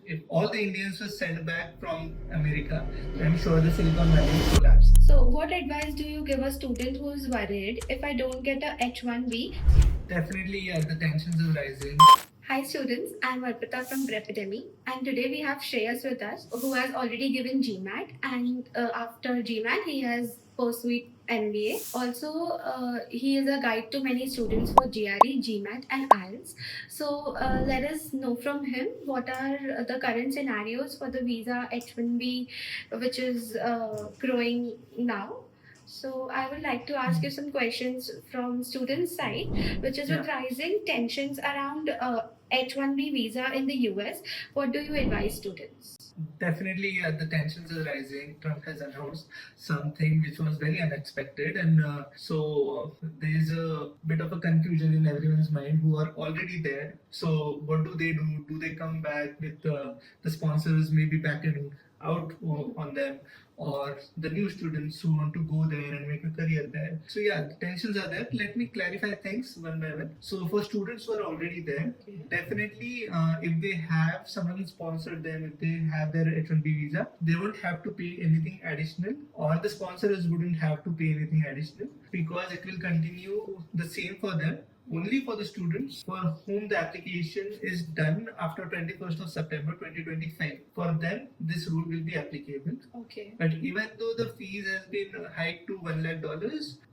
if all the Indians were sent back from America, I'm sure the Silicon Valley would collapse. So, what advice do you give a student who is worried if I don't get a H-1B? Definitely, yeah, the tensions are rising. Hi students, I'm Arpita from Prepedemy, and today we have Shreyas with us who has already given GMAT, and after GMAT he has pursued MBA. Also, he is a guide to many students for GRE, GMAT and IELTS. So let us know from him what are the current scenarios for the visa H-1B which is growing now. So I would like to ask you some questions from students' side, which is with rising tensions around H-1B visa in the US. What do you advise students? Definitely, the tensions are rising. Trump has announced something which was very unexpected, and so there's a bit of a confusion in everyone's mind who are already there. So, what do they do? Do they come back with the sponsors maybe backing out on them, or the new students who want to go there and make a career there? So, yeah, the tensions are there. Let me clarify things one by one. So, for students who are already there, definitely, if they have someone sponsored them, if they have their H-1B visa, they won't have to pay anything additional, or the sponsors wouldn't have to pay anything additional, because it will continue the same for them. Only for the students for whom the application is done after 21st of September 2025. For them, this rule will be applicable. Okay. But even though the fees has been hiked to $1 lakh,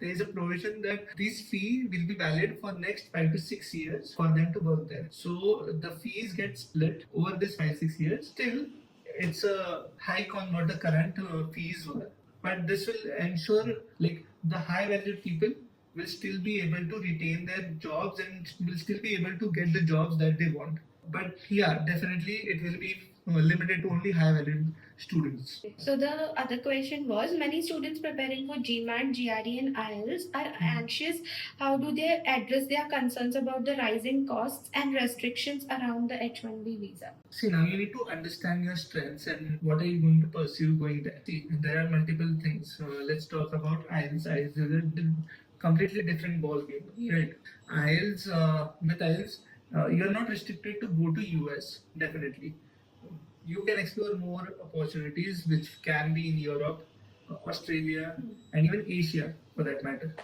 there is a provision that this fee will be valid for next 5 to 6 years for them to work there. So the fees get split over this 5-6 years. Still, it's a hike on what the current fees were. But this will ensure like the high valued people will still be able to retain their jobs and will still be able to get the jobs that they want. But yeah, definitely it will be limited to only high valued students. So the other question was, many students preparing for GMAT, GRE and IELTS are anxious. How do they address their concerns about the rising costs and restrictions around the H-1B visa? See, now you need to understand your strengths and what are you going to pursue going there. See, there are multiple things. Let's talk about IELTS. IELTS is a completely different ball game, right? IELTS, with IELTS, you're not restricted to go to US, definitely. You can explore more opportunities which can be in Europe, Australia, and even Asia for that matter.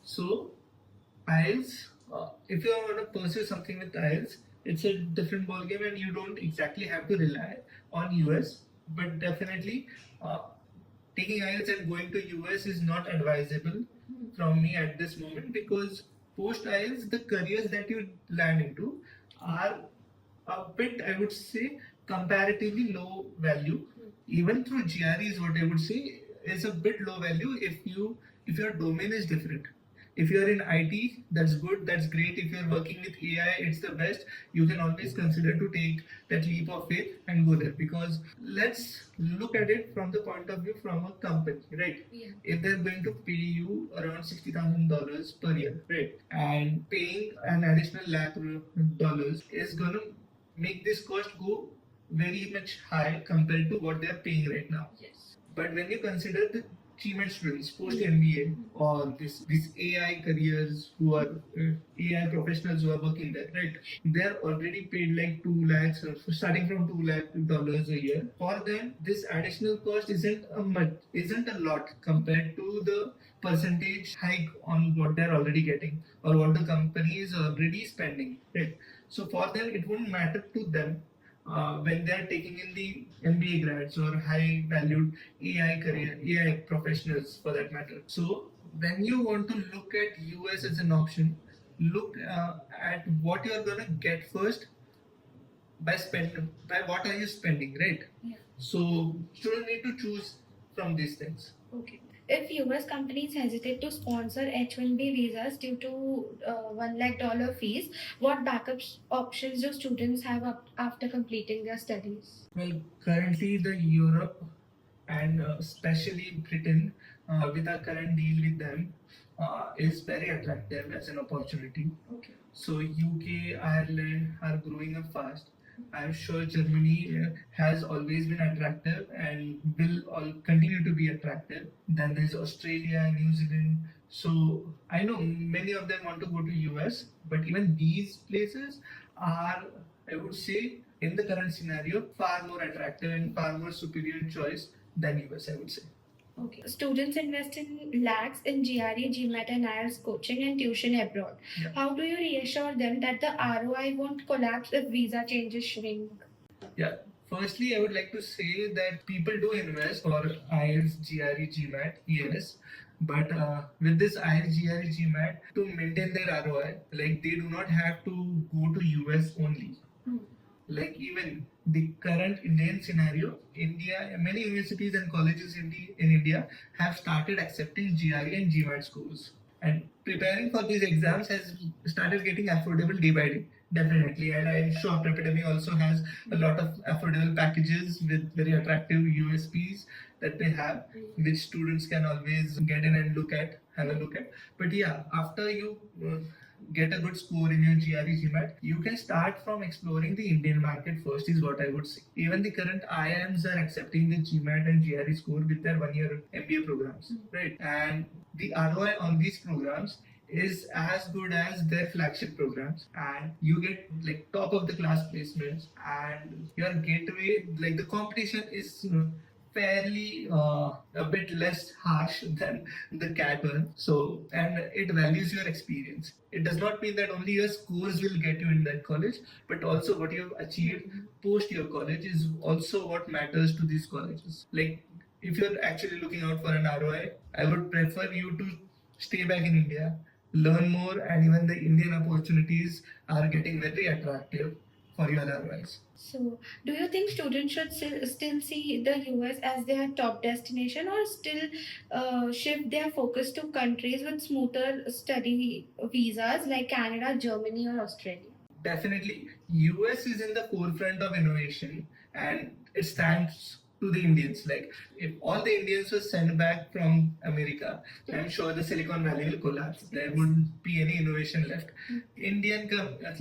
So, IELTS, if you want to pursue something with IELTS, it's a different ballgame and you don't exactly have to rely on US, but definitely taking IELTS and going to US is not advisable from me at this moment, because post IELTS, the careers that you land into are a bit, I would say, comparatively low value. Even through GRE is what I would say is a bit low value if your domain is different. If you're in IT, that's good, that's great. If you're working with AI, it's the best. You can always consider to take that leap of faith and go there, because let's look at it from the point of view from a company, right? Yeah. If they're going to pay you around $60,000 per year, right? And paying an additional $1 lakh is gonna make this cost go very much high compared to what they're paying right now. Yes. But when you consider the GMAT students post MBA or these AI careers who are AI professionals who are working there, right? They're already paid like 2 lakhs, starting from $2 lakh a year. For them, this additional cost isn't a lot compared to the percentage hike on what they're already getting or what the company is already spending, right? So for them, it wouldn't matter to them when they are taking in the MBA grads or high valued AI professionals for that matter. So when you want to look at US as an option, look at what you are gonna get first by what are you spending, right? Yeah. So students need to choose from these things. Okay. If US companies hesitate to sponsor H-1B visas due to $1 lakh fees, what backup options do students have after completing their studies? Well, currently the Europe and especially Britain, with our current deal with them, is very attractive as an opportunity. Okay. So UK, Ireland are growing up fast. I'm sure Germany has always been attractive and will all continue to be attractive. Then there's Australia, New Zealand. So I know many of them want to go to US, but even these places are, I would say, in the current scenario, far more attractive and far more superior choice than US, I would say. Okay. Students invest in lakhs in GRE, GMAT, and IELTS coaching and tuition abroad. Yeah. How do you reassure them that the ROI won't collapse if visa changes shrink? Yeah. Firstly, I would like to say that people do invest for IELTS, GRE, GMAT, ELS. But with this IELTS, GRE, GMAT, to maintain their ROI, like they do not have to go to US only. Like even the current Indian scenario, India, many universities and colleges in India have started accepting GRE and GMAT scores. And preparing for these exams has started getting affordable day by day, definitely. And I'm sure Prepedemy also has a lot of affordable packages with very attractive USPs that they have, which students can always get in and have a look at. But yeah, after you get a good score in your GRE GMAT, you can start from exploring the Indian market first, is what I would say. Even the current IIMs are accepting the GMAT and GRE score with their 1 year MBA programs, right? And the ROI on these programs is as good as their flagship programs, and you get like top of the class placements, and your gateway, like the competition is fairly a bit less harsh than the CAT one. So, and it values your experience. It does not mean that only your scores will get you in that college, but also what you have achieved post your college is also what matters to these colleges. Like, if you're actually looking out for an ROI, I would prefer you to stay back in India, learn more, and even the Indian opportunities are getting very attractive for your ROIs. So, do you think students should still see the US as their top destination, or still shift their focus to countries with smoother study visas like Canada, Germany, or Australia? Definitely, US is in the forefront of innovation, and it stands to the Indians. Like if all the Indians were sent back from America, I'm sure the Silicon Valley will collapse. There wouldn't be any innovation left.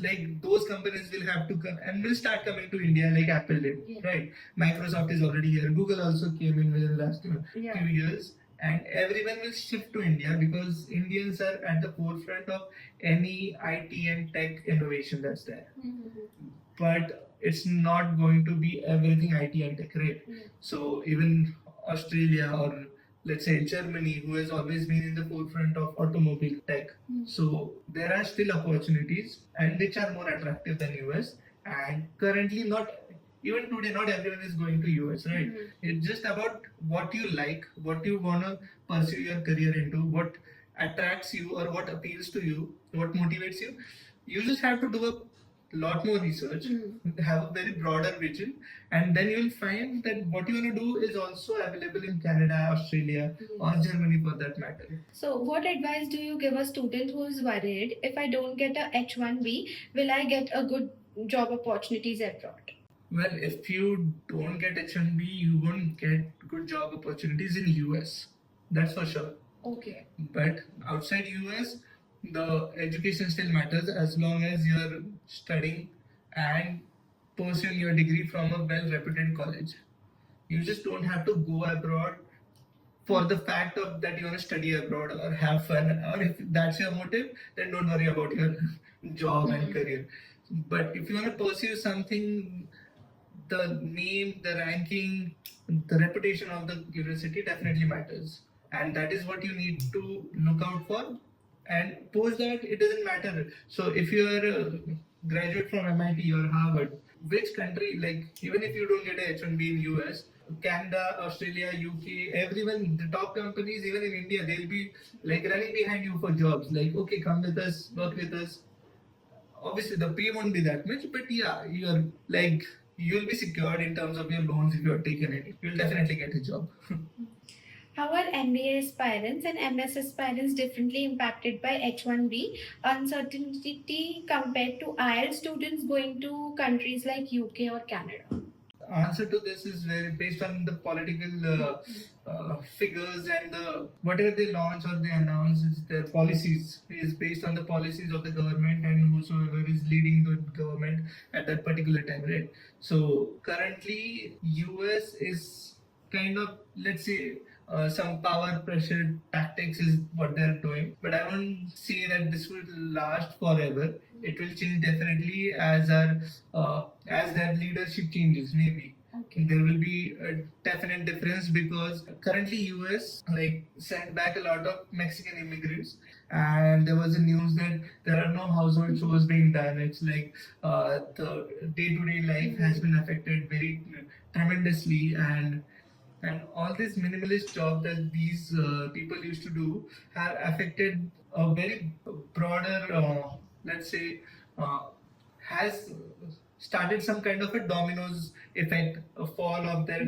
Like those companies will have to come and will start coming to India like Apple did, right? Microsoft is already here. Google also came in within the last few years. And everyone will shift to India because Indians are at the forefront of any IT and tech innovation that's there. But it's not going to be everything IT and tech, right? So even Australia or let's say Germany, who has always been in the forefront of automobile tech, so there are still opportunities and which are more attractive than US. And currently, not even today, not everyone is going to US, right? It's just about what you like, what you wanna pursue your career into, what attracts you or what appeals to you, what motivates you. You just have to do a lot more research, have a very broader vision, and then you'll find that what you want to do is also available in Canada, Australia, or Germany for that matter. So, what advice do you give a student who is worried, if I don't get a H-1B, will I get a good job opportunities abroad? Well, if you don't get H-1B, you won't get good job opportunities in US. That's for sure. Okay. But outside US, the education still matters as long as you're studying and pursuing your degree from a well-reputed college. You just don't have to go abroad for the fact of that you want to study abroad or have fun, or if that's your motive, then don't worry about your job and career. But if you want to pursue something, the name, the ranking, the reputation of the university definitely matters. And that is what you need to look out for. And post that, it doesn't matter. So if you're a graduate from MIT or Harvard, which country, like even if you don't get a H-1B in US, Canada, Australia, UK, everyone, the top companies, even in India, they'll be like running behind you for jobs. Like, okay, come with us, work with us. Obviously, the pay won't be that much, but yeah, you'll be secured in terms of your loans if you are taken it. You'll definitely get a job. How are MBA aspirants and MS aspirants differently impacted by H-1B uncertainty compared to IELTS students going to countries like UK or Canada? Answer to this is very based on the political figures and whatever they launch or they announce is their policies is based on the policies of the government and whosoever is leading the government at that particular time, right? So currently US is kind of, let's say, some power pressure tactics is what they're doing. But I won't say that this will last forever. It will change definitely as their leadership changes, maybe. Okay. There will be a definite difference because currently US sent back a lot of Mexican immigrants, and there was a news that there are no household chores being done. It's like the day-to-day life has been affected very tremendously, and all this minimalist job that these people used to do have affected a very broader, let's say, has started some kind of a dominoes effect, a fall of their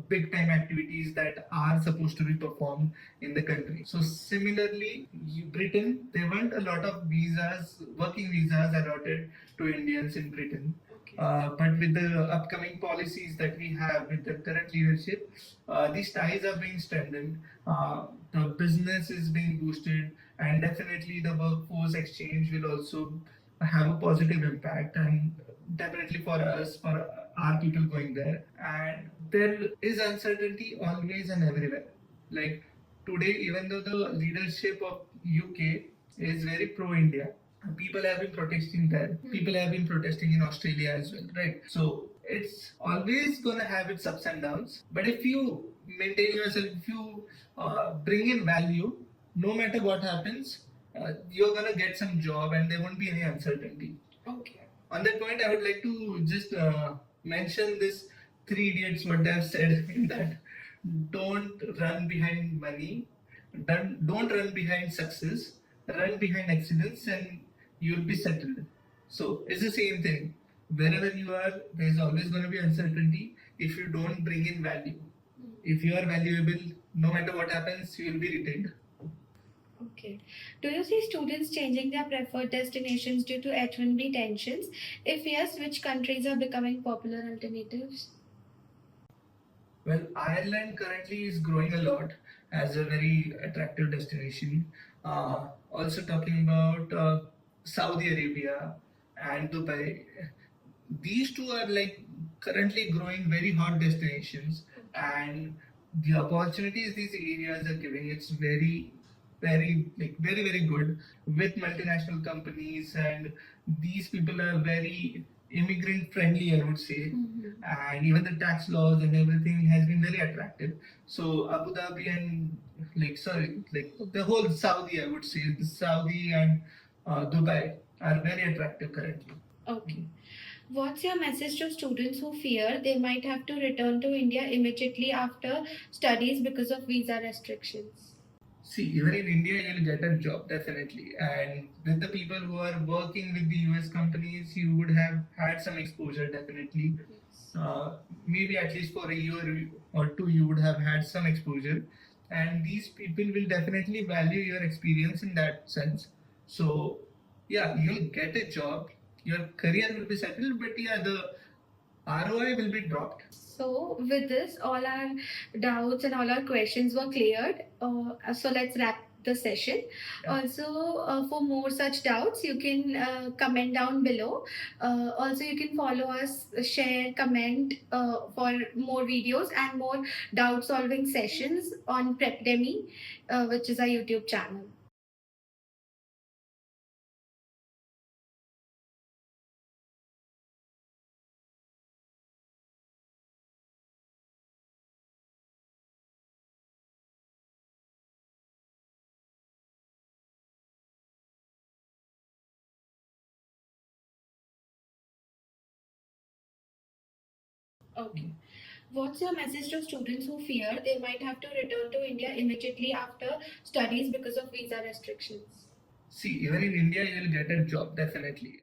big time activities that are supposed to be performed in the country. So similarly, Britain, there weren't a lot of visas, working visas allotted to Indians in Britain. But with the upcoming policies that we have with the current leadership, these ties are being strengthened. The business is being boosted, and definitely the workforce exchange will also have a positive impact, and definitely for us, for our people going there. And there is uncertainty always and everywhere. Like today, even though the leadership of UK is very pro-India, people have been protesting there. People have been protesting in Australia as well, right? So it's always gonna have its ups and downs. But if you maintain yourself, if you bring in value, no matter what happens, you're gonna get some job, and there won't be any uncertainty. Okay. On that point, I would like to just mention this three idiots what they have said in that don't run behind money, don't run behind success, run behind excellence, and you'll be settled. So it's the same thing. Wherever you are, there's always going to be uncertainty if you don't bring in value. If you are valuable, no matter what happens, you will be retained. Okay. Do you see students changing their preferred destinations due to H-1B tensions? If yes, which countries are becoming popular alternatives? Well, Ireland currently is growing a lot as a very attractive destination. Also talking about Saudi Arabia and Dubai. These two are currently growing very hot destinations, and the opportunities these areas are giving, it's very good with multinational companies, and these people are very immigrant friendly, I would say. And even the tax laws and everything has been very attractive. So Abu Dhabi and the whole Saudi, I would say, the Saudi and Dubai are very attractive currently. Okay. What's your message to students who fear they might have to return to India immediately after studies because of visa restrictions? See, even in India, you'll get a job definitely. And with the people who are working with the US companies, you would have had some exposure definitely. Maybe at least for a year or two, you would have had some exposure. And these people will definitely value your experience in that sense. So, yeah, you'll get a job, your career will be settled, but yeah, the ROI will be dropped. So, with this, all our doubts and all our questions were cleared. So, let's wrap the session. Yeah. Also, for more such doubts, you can comment down below. Also, you can follow us, share, comment for more videos and more doubt solving sessions on Prepedemy, which is our YouTube channel. Okay. What's your message to students who fear they might have to return to India immediately after studies because of visa restrictions? See, even in India, you'll get a job definitely.